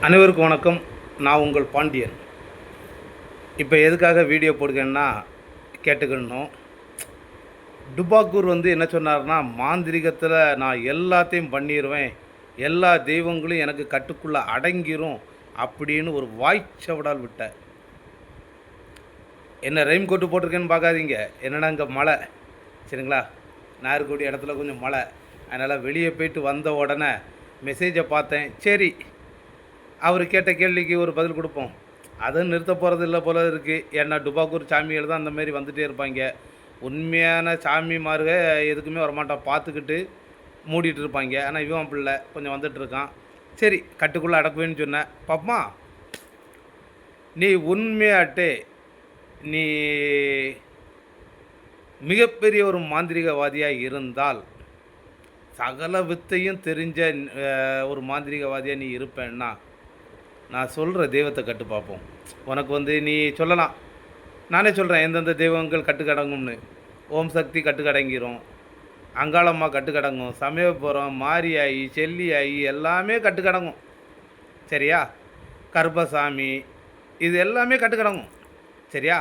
அனைவருக்கும் வணக்கம். நான் உங்கள் பாண்டியன். இப்போ எதுக்காக வீடியோ போடுகிறேன்னா கேட்டுக்கணும். டுபாக்கூர் என்ன சொன்னார்னா, மாந்திரிகத்தில் நான் எல்லாத்தையும் பண்ணிடுவேன், எல்லா தெய்வங்களும் எனக்கு கட்டுக்குள்ளே அடங்கிரும் அப்படின்னு ஒரு வாய்ச்சவடால் விட்டார். என்ன ரெயின் கோட்டு போட்டிருக்கேன்னு பார்க்காதீங்க. என்னென்னா இங்கே மழை, சரிங்களா? நான் இருக்கக்கூடிய இடத்துல கொஞ்சம் மழை, அதனால் வெளியே போயிட்டு வந்த உடனே மெசேஜை பார்த்தேன். சரி, அவர் கேட்ட கேள்விக்கு ஒரு பதில் கொடுப்போம். அதுவும் நிறுத்த போகிறது இல்லை போல இருக்குது. ஏன்னா டுபாக்கூர் சாமிகள் தான் அந்தமாரி வந்துகிட்டே இருப்பாங்க. உண்மையான சாமிமார்க எதுக்குமே வரமாட்டான், பார்த்துக்கிட்டு மூடிட்டு இருப்பாங்க. ஆனால் இவன் பிள்ளை கொஞ்சம் வந்துட்டுருக்கான். சரி, கட்டுக்குள்ளே அடக்குவேன்னு சொன்னேன். பாப்பா, நீ உண்மையாட்டே நீ மிகப்பெரிய ஒரு மாந்திரிகவாதியாக இருந்தால், சகல வித்தையும் தெரிஞ்ச ஒரு மாந்திரிகவாதியாக நீ இருப்பேன்னா, நான் சொல்கிற தெய்வத்தை கட்டு பார்ப்போம். உனக்கு நீ சொல்லலாம், நானே சொல்கிறேன் எந்தெந்த தெய்வங்கள் கட்டுக்கடங்கும்னு. ஓம் சக்தி கட்டுக்கடங்கிரும், அங்காளம்மா கட்டுக்கடங்கும், சமயபுரம், மாரியாயி, செல்லியாயி எல்லாமே கட்டுக்கடங்கும், சரியா? கருப்பசாமி, இது எல்லாமே கட்டுக்கடங்கும், சரியா?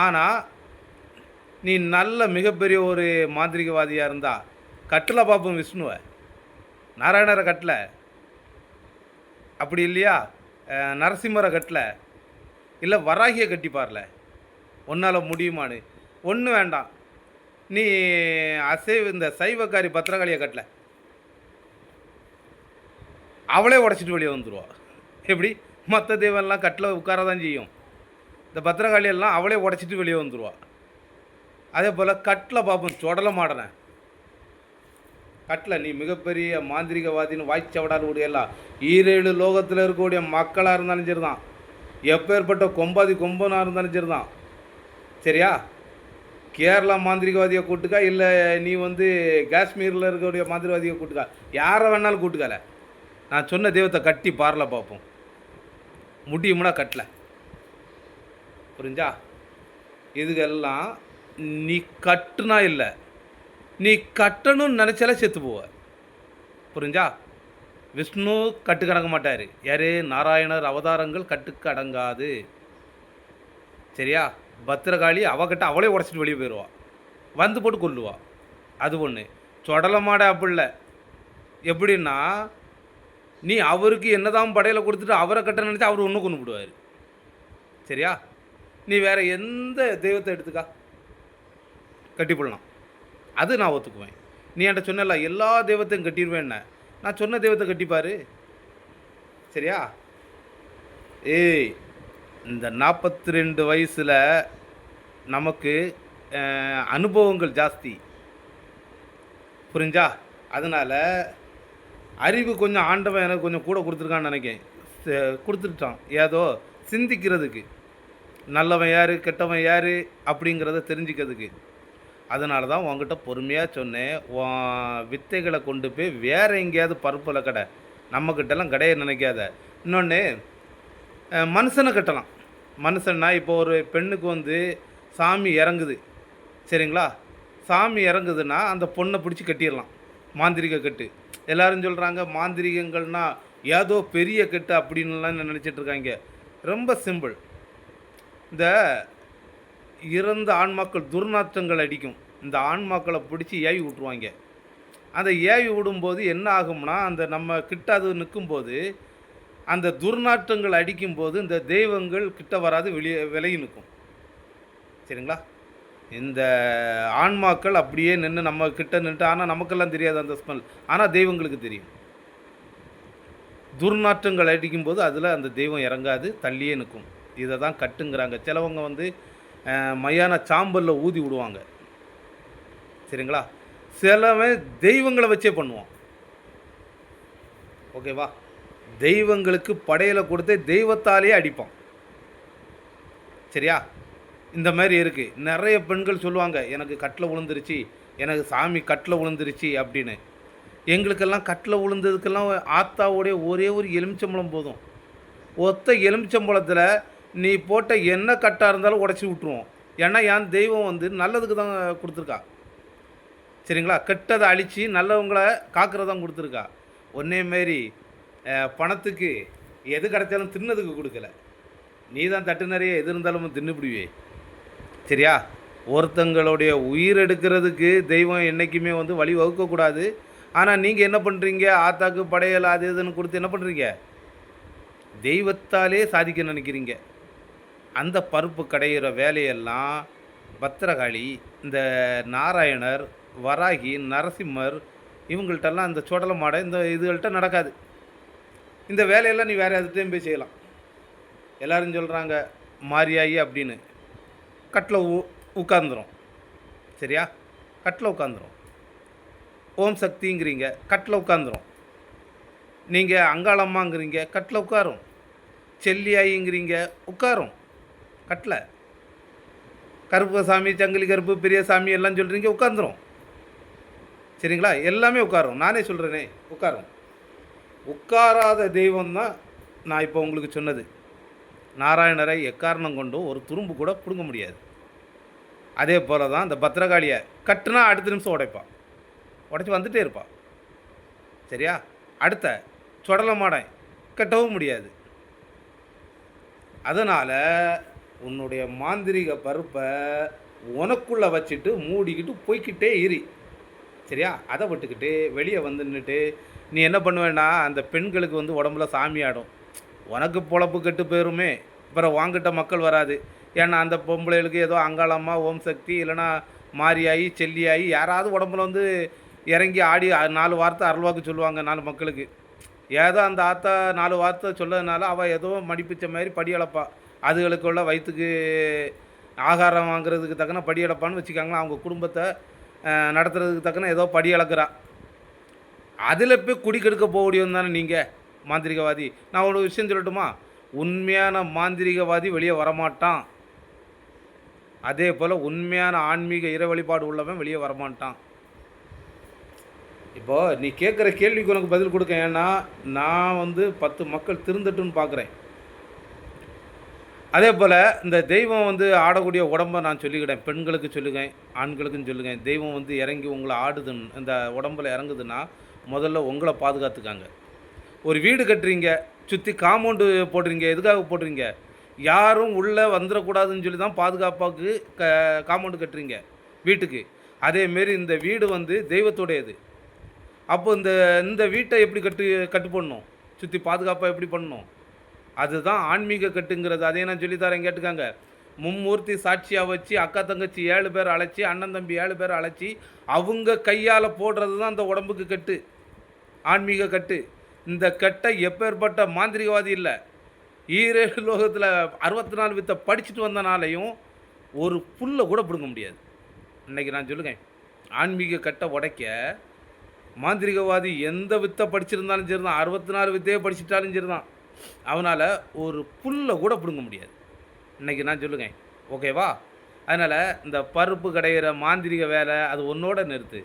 ஆனால் நீ நல்ல மிகப்பெரிய ஒரு மாந்திரிகவாதியாக இருந்தால் கட்டில் பார்ப்போம். விஷ்ணுவை, நாராயணரை கட்டில், அப்படி இல்லையா நரசிம்மரை கட்டல, இல்லை வராகியை கட்டிப்பார்ல, ஒன்றால் முடியுமான்னு. ஒன்றும் வேண்டாம், நீ இந்த சைவக்காரி பத்திரகாளியை கட்டல, அவளே உடச்சிட்டு வெளியே வந்துடுவா. எப்படி? மற்ற தெய்வம்லாம் கட்டில் உட்கார தான் செய்யும், இந்த பத்திரகாளியெல்லாம் அவளே உடச்சிட்டு வெளியே வந்துடுவா. அதே போல் கட்டில் பார்ப்போம், சொடலை மாடனை கட்டில். நீ மிகப்பெரிய மாந்திரிகவாதின்னு வாய்ச்சவடால் கூடியெல்லாம் 7 லோகத்தில் இருக்கக்கூடிய மக்களாக இருந்தாலும் சரி தான், எப்பேற்பட்ட கொம்பாதி கொம்பனாக இருந்தாலும் சரி தான், சரியா? கேரளா மாந்திரிகவாதியை கூட்டுக்கா, இல்லை நீ காஷ்மீரில் இருக்கக்கூடிய மாந்திரிகவாதியை கூட்டுக்கா, யாரை வேணாலும் கூட்டுக்கல. நான் சொன்ன தெய்வத்தை கட்டி பாரில் பார்ப்போம். முடியும்னா கட்டல, புரிஞ்சா? இதுக்கெல்லாம் நீ கட்டுனா இல்லை, நீ கட்டணும்னு நினச்சாலே செத்து போவ, புரிஞ்சா? விஷ்ணு கட்டுக்கு அடங்க மாட்டார். யார்? நாராயணர் அவதாரங்கள் கட்டுக்கு அடங்காது, சரியா? பத்திரகாளி அவகிட்ட அவளே உடச்சிட்டு வெளியே போயிடுவா, வந்து போட்டு கொல்லுவா. அது ஒன்று. சொடலமாட அப்படில்ல. எப்படின்னா, நீ அவருக்கு என்னதான் படையில் கொடுத்துட்டு அவரை கட்ட நினச்சா அவர் ஒன்று கொண்டு விடுவார், சரியா? நீ வேறு எந்த தெய்வத்தை எடுத்துக்கா, கட்டி போடலாம், அது நான் ஒத்துக்குவேன். நீ என்கிட்ட சொன்னல எல்லா தெய்வத்தையும் கட்டிடுவேன்ன, நான் சொன்ன தெய்வத்தை கட்டிப்பார், சரியா? ஏய், இந்த 42 வயசில் நமக்கு அனுபவங்கள் ஜாஸ்தி, புரிஞ்சா? அதனால் அறிவு கொஞ்சம் ஆண்டவன் எனக்கு கொஞ்சம் கூட கொடுத்துருக்கான்னு நினைக்கிறேன். கொடுத்துட்டான் ஏதோ சிந்திக்கிறதுக்கு, நல்லவன் யார் கெட்டவன் யார் அப்படிங்கிறத தெரிஞ்சுக்கிறதுக்கு. அதனால தான் உங்ககிட்ட பொறுமையாக சொன்னேன். வித்தைகளை கொண்டு போய் வேறு எங்கேயாவது பருப்பில் கடை, நம்மக்கிட்டலாம் கடையை நினைக்காத. இன்னொன்று, மனுஷனை கட்டலாம். மனுஷன்னா இப்போ ஒரு பெண்ணுக்கு சாமி இறங்குது, சரிங்களா? சாமி இறங்குதுன்னா அந்த பொண்ணை பிடிச்சி கட்டிடலாம், மாந்திரிக கட்டு. எல்லோரும் சொல்கிறாங்க மாந்திரிகங்கள்னால் ஏதோ பெரிய கட்டு அப்படின்லாம் நினச்சிட்ருக்காங்க. ரொம்ப சிம்பிள். இந்த இறந்த ஆன்மாக்கள் துர்நாற்றங்கள் அடிக்கும், இந்த ஆன்மாக்களை பிடிச்சி ஏவி விட்ருவாங்க. அந்த ஏவி விடும்போது என்ன ஆகும்னா, அந்த நம்ம கிட்ட அது நிற்கும்போது அந்த துர்நாற்றங்கள் அடிக்கும்போது இந்த தெய்வங்கள் கிட்ட வராது, விலகி நிற்கும், சரிங்களா? இந்த ஆன்மாக்கள் அப்படியே நின்று நம்ம கிட்ட நின்று, ஆனால் நமக்கெல்லாம் தெரியாது அந்த ஸ்மெல், ஆனால் தெய்வங்களுக்கு தெரியும். துர்நாற்றங்கள் அடிக்கும்போது அதில் அந்த தெய்வம் இறங்காது, தள்ளியே நிற்கும். இதை தான் கட்டுங்கிறாங்க. சிலவங்க மையான சாம்பலில் ஊதி விடுவாங்க, சரிங்களா? சிலவன் தெய்வங்களை வச்சே பண்ணுவான், ஓகேவா? தெய்வங்களுக்கு படையில் கொடுத்து தெய்வத்தாலேயே அடிப்பான், சரியா? இந்த மாதிரி இருக்குது. நிறைய பெண்கள் சொல்லுவாங்க, எனக்கு கட்டில் விழுந்துருச்சு, எனக்கு சாமி கட்டில் விழுந்துருச்சு அப்படின்னு. எங்களுக்கெல்லாம் கட்டில் விழுந்ததுக்கெல்லாம் ஆத்தாவோடைய ஒரே ஒரு எலுமிச்சம்பழம் போதும். ஒத்த எலுமிச்சம்பழத்தில் நீ போட்ட என்ன கட்டாக இருந்தாலும் உடச்சி விட்ருவோம். ஏன்னா என் தெய்வம் நல்லதுக்கு தான் கொடுத்துருக்கா, சரிங்களா? கெட்டதை அழித்து நல்லவங்களை காக்கிறதான் கொடுத்துருக்கா. ஒன்றே மாரி பணத்துக்கு எது கிடைச்சாலும் தின்னதுக்கு கொடுக்கல. நீ தான் தட்டு நிறைய எது இருந்தாலும் தின்னுபிடுவே. சரியா? ஒருத்தங்களுடைய உயிர் எடுக்கிறதுக்கு தெய்வம் என்றைக்குமே வந்து வழி வகுக்கக்கூடாது. ஆனால் நீங்கள் என்ன பண்ணுறீங்க, ஆத்தாக்கு படையல் அது இதுன்னு கொடுத்து என்ன பண்ணுறீங்க, தெய்வத்தாலே சாதிக்க நினைக்கிறீங்க. அந்த பருப்பு கடையிற வேலையெல்லாம் பத்திரகாளி, இந்த நாராயணர், வராகி, நரசிம்மர் இவங்கள்ட்டெல்லாம் இந்த சுடல மாடை இந்த இதுகள்கிட்ட நடக்காது. இந்த வேலையெல்லாம் நீ வேறு எதுட்டையும் போய் செய்யலாம். எல்லோரும் சொல்கிறாங்க மாரியாயி அப்படின்னு, கட்டில் உட்காந்துரும். சரியா? கட்டில் உட்காந்துரும். ஓம் சக்திங்கிறீங்க, கட்டில் உட்காந்துரும். நீங்கள் அங்காளம்மாங்கிறீங்க, கட்டில் உட்காரும். செல்லியாயிங்கிறீங்க, உட்காரும் கட்டில். கருப்பசாமி, சங்கிலி கருப்பு, பெரிய சாமி எல்லாம் சொல்கிறீங்க, உட்காந்துரும். சரிங்களா? எல்லாமே உட்காரும். நானே சொல்கிறேனே உட்காரும். உட்காராத தெய்வம் தான் நான் இப்போ உங்களுக்கு சொன்னது. நாராயணரை எக்காரணம் கொண்டும் ஒரு துரும்பு கூட பிடுங்க முடியாது. அதே போல் தான் இந்த பத்திரகாளியை கட்டுனா அடுத்த நிமிஷம் உடைப்பாள், உடைச்சி வந்துகிட்டே இருப்பாள். சரியா? அடுத்த சுடல மாடை கட்டவும் முடியாது. அதனால் உன்னுடைய மாந்திரிக பருப்பை உனக்குள்ளே வச்சுட்டு மூடிக்கிட்டு போய்கிட்டே இரு. சரியா? அதை விட்டுக்கிட்டு வெளியே வந்து நின்றுட்டு நீ என்ன பண்ணுவேன்னா, அந்த பெண்களுக்கு வந்து உடம்புல சாமி ஆடும். உனக்கு பொழப்பு கெட்டு போயிருமே, அப்புறம் வாங்கிட்ட மக்கள் வராது. ஏன்னா அந்த பொம்பளைகளுக்கு ஏதோ அங்காளம்மா, ஓம் சக்தி, இல்லைனா மாரியாயி, செல்லியாயி யாராவது உடம்புல வந்து இறங்கி ஆடி 4 வார்த்தை அருள்வாக்கு சொல்லுவாங்க 4 மக்களுக்கு. ஏதோ அந்த ஆத்தா 4 வார்த்தை சொல்லதுனால அவள் ஏதோ மடிப்பிச்ச மாதிரி படி அளப்பா. அதுகளுக்குள்ள வயிற்றுக்கு ஆகாரம் வாங்குறதுக்கு தக்கன படி அளப்பான்னு வச்சுக்காங்களா. அவங்க குடும்பத்தை நடத்துறதுக்கு தக்கன ஏதோ படி அளக்குறா. அதில் போய் குடி கெடுக்க போக முடியும் தானே நீங்கள் மாந்திரிகவாதி. நான் ஒரு விஷயம் சொல்லட்டுமா, உண்மையான மாந்திரிகவாதி வெளியே வரமாட்டான். அதே போல் உண்மையான ஆன்மீக இறை வழிபாடு உள்ளவன் வெளியே வரமாட்டான். இப்போது நீ கேட்குற கேள்விக்கு உனக்கு பதில் கொடுக்க. ஏன்னா நான் வந்து 10 மக்கள் திருந்தட்டுன்னு பார்க்குறேன். அதே போல் இந்த தெய்வம் வந்து ஆடக்கூடிய உடம்பை நான் சொல்லிக்கிட்டேன். பெண்களுக்கு சொல்லுவேன், ஆண்களுக்குன்னு சொல்லுவேன். தெய்வம் வந்து இறங்கி உங்களை ஆடுதுன்னு இந்த உடம்பில் இறங்குதுன்னா முதல்ல உங்களை பாதுகாத்துக்காங்க. ஒரு வீடு கட்டுறீங்க, சுற்றி காம்பவுண்டு போடுறீங்க. எதுக்காக போடுறீங்க? யாரும் உள்ளே வந்துடக்கூடாதுன்னு சொல்லி தான் பாதுகாப்பாக்கு காம்பவுண்டு கட்டுறீங்க வீட்டுக்கு. அதேமாரி இந்த வீடு வந்து தெய்வத்துடையது. அப்போ இந்த வீட்டை எப்படி கட்டு பண்ணணும், சுற்றி பாதுகாப்பாக எப்படி பண்ணணும், அதுதான் ஆன்மீக கட்டுங்கிறது. அதே நான் சொல்லித்தரேன் கேட்டுக்காங்க. மும்மூர்த்தி சாட்சியாக வச்சு அக்கா தங்கச்சி 7 பேர் அழைச்சி, அண்ணன் தம்பி 7 பேர் அழைச்சி அவங்க கையால் போடுறது தான் அந்த உடம்புக்கு கட்டு, ஆன்மீக கட்டு. இந்த கட்டை எப்பேற்பட்ட மாந்திரிகவாதி இல்லை, ஈரேழு லோகத்தில் 64 வித்தை படிச்சுட்டு வந்தனாலையும் ஒரு புல்லை கூட பிடுங்க முடியாது. இன்றைக்கி நான் சொல்லுங்க, ஆன்மீக கட்டை உடைக்க மாந்திரிகவாதி எந்த வித்தை படிச்சிருந்தாலும் சரி தான், 64 வித்தையே படிச்சுட்டாலும் சரி தான், அவனால் ஒரு புல்லை கூட பிடுங்க முடியாது. இன்றைக்கி நான் சொல்லுங்க, ஓகேவா? அதனால் இந்த பருப்பு கடையிற மாந்திரிக வேலை அது ஒன்றோட நிறுத்து.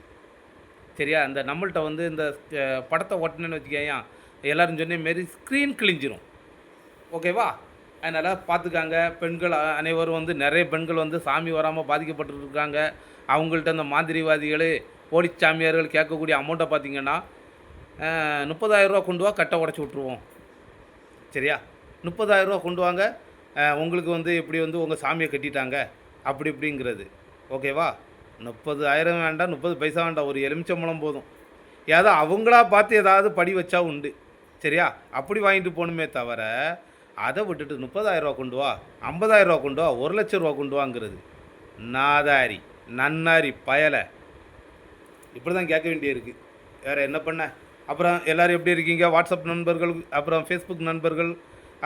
சரியா? இந்த நம்மள்கிட்ட வந்து இந்த படத்தை ஓட்டினேன்னு வச்சுக்கேன், எல்லோரும் சொன்ன மாரி ஸ்க்ரீன் கிழிஞ்சிரும். ஓகேவா? அதனால் பார்த்துக்காங்க. பெண்கள் அனைவரும் வந்து நிறைய பெண்கள் வந்து சாமி வராமல் பாதிக்கப்பட்டுருக்காங்க. அவங்கள்ட்ட இந்த மாந்திரிவாதிகள், போலீஸ் சாமியார்கள் கேட்கக்கூடிய அமௌண்ட்டை பார்த்திங்கன்னா 30,000 ரூபா கொண்டு வா, கட்டை உடச்சி விட்ருவோம். சரியா? 30,000 ரூபா கொண்டு வாங்க, உங்களுக்கு வந்து இப்படி வந்து உங்கள் சாமியை கட்டிட்டாங்க அப்படி இப்படிங்கிறது. ஓகேவா? 30,000 வேண்டாம், 30 பைசா வேண்டாம், ஒரு எலுமிச்சம்பழம் போதும். ஏதோ அவங்களா பார்த்து ஏதாவது படி வச்சா உண்டு. சரியா? அப்படி வாங்கிட்டு போகணுமே தவிர அதை விட்டுட்டு 30,000 ரூபா கொண்டு வா, 50,000 ரூபா கொண்டு வா, 1,00,000 ரூபா கொண்டு வாங்கிறது நாதாரி நன்னாரி பயலை. இப்படி தான் கேட்க வேண்டியிருக்கு. வேறு என்ன பண்ண? அப்புறம் எல்லோரும் எப்படி இருக்கீங்க? வாட்ஸ்அப் நண்பர்கள், அப்புறம் ஃபேஸ்புக் நண்பர்கள்,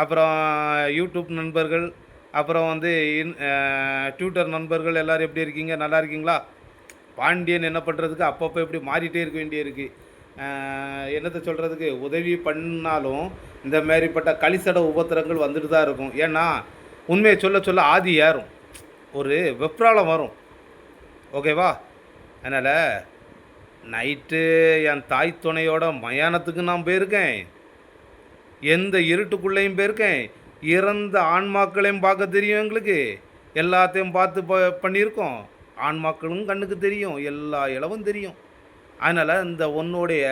அப்புறம் யூடியூப் நண்பர்கள், அப்புறம் வந்து ட்விட்டர் நண்பர்கள் எல்லோரும் எப்படி இருக்கீங்க? நல்லா இருக்கீங்களா? பாண்டியன் என்ன பண்ணுறதுக்கு அப்பப்போ எப்படி மாறிட்டே இருக்க வேண்டியிருக்கு. என்னத்தை சொல்கிறதுக்கு, உதவி பண்ணாலும் இந்த மாதிரிப்பட்ட களிசட உபத்திரங்கள் வந்துட்டு தான் இருக்கும். ஏன்னா உண்மையை சொல்ல சொல்ல ஆதி ஏறும், ஒரு வெப்ராளம் வரும். ஓகேவா? அதனால் நைட்டு என் தாய் துணையோட மயானத்துக்கு நான் போயிருக்கேன், எந்த இருட்டுக்குள்ளேயும் போயிருக்கேன், இறந்த ஆன்மாக்களையும் பார்க்க தெரியும் எங்களுக்கு, எல்லாத்தையும் பார்த்து பண்ணியிருக்கோம். ஆன்மாக்களும் கண்ணுக்கு தெரியும், எல்லா இளவும் தெரியும். அதனால் இந்த உன்னுடைய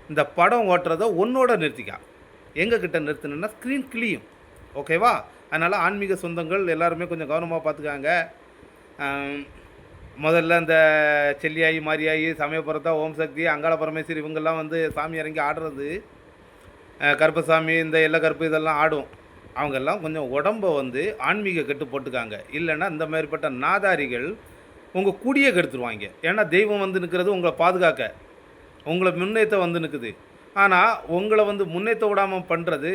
இந்த படம் ஓட்டுறதை உன்னோட நிறுத்திக்கா. எங்கள் கிட்ட நிறுத்தினா ஸ்க்ரீன் கிளியும். ஓகேவா? அதனால் ஆன்மீக சொந்தங்கள் எல்லாருமே கொஞ்சம் கவனமாக பார்த்துக்காங்க. முதல்ல இந்த செல்லியாயி, மாரியாயி, சமயபுரத்தா, ஓம் சக்தி, அங்காள பரமேஸ்வரி இவங்கெல்லாம் வந்து சாமி இறங்கி ஆடுறது, கருப்பசாமி, இந்த எல்லை கருப்பு இதெல்லாம் ஆடும். அவங்கெல்லாம் கொஞ்சம் உடம்பை வந்து ஆன்மீக கெட்டு போட்டுக்காங்க. இல்லைன்னா இந்த மாதிரிப்பட்ட நாதாரிகள் உங்கள் கூடியே கெடுத்துருவாங்க. ஏன்னா தெய்வம் வந்து நிற்கிறது உங்களை பாதுகாக்க, உங்களை முன்னேற்ற வந்து நிற்குது. ஆனால் உங்களை வந்து முன்னேற்ற விடாமல் பண்ணுறது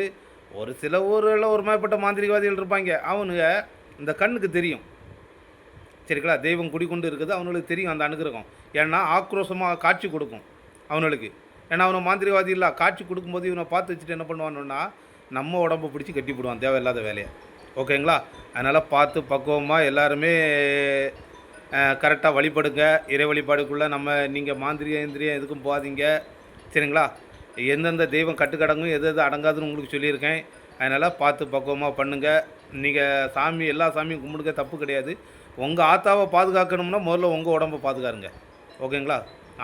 ஒரு சில ஊரில் ஒரு மாதிரிப்பட்ட மாந்திரிகவாதிகள் இருப்பாங்க. அவனுங்க இந்த கண்ணுக்கு தெரியும். சரிங்களா? தெய்வம் குடிக்கொண்டு இருக்குது அவனுங்களுக்கு தெரியும் அந்த அனுகிரகம். ஏன்னா ஆக்ரோஷமாக காட்சி கொடுக்கும் அவனுங்களுக்கு. ஏன்னா அவனை மாந்திரிகவாதி இல்லை, காட்சி கொடுக்கும்போது இவனை பார்த்து வச்சுட்டு என்ன பண்ணுவானுன்னா நம்ம உடம்பை பிடிச்சி கட்டி போடுவான் தேவையில்லாத வேலையை. ஓகேங்களா? அதனால் பார்த்து பக்குவமாக எல்லாருமே கரெக்டாக வழிபடுங்க. இறை வழிபாடுக்குள்ளே நீங்கள் மாந்திரியம் எதுக்கும் போகாதீங்க. சரிங்களா? எந்தெந்த தெய்வம் கட்டுக்கடங்கும் எது எது அடங்காதுன்னு உங்களுக்கு சொல்லியிருக்கேன். அதனால் பார்த்து பக்குவமாக பண்ணுங்கள். நீங்கள் சாமி எல்லா சாமியும் கும்பிடுங்க, தப்பு கிடையாது. உங்கள் ஆத்தாவை பாதுகாக்கணும்னா முதல்ல உங்கள் உடம்பை பாதுகாருங்க. ஓகேங்களா?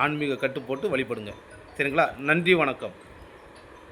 ஆன்மீக கட்டு போட்டு வழிபடுங்க. சரிங்களா? நன்றி, வணக்கம்.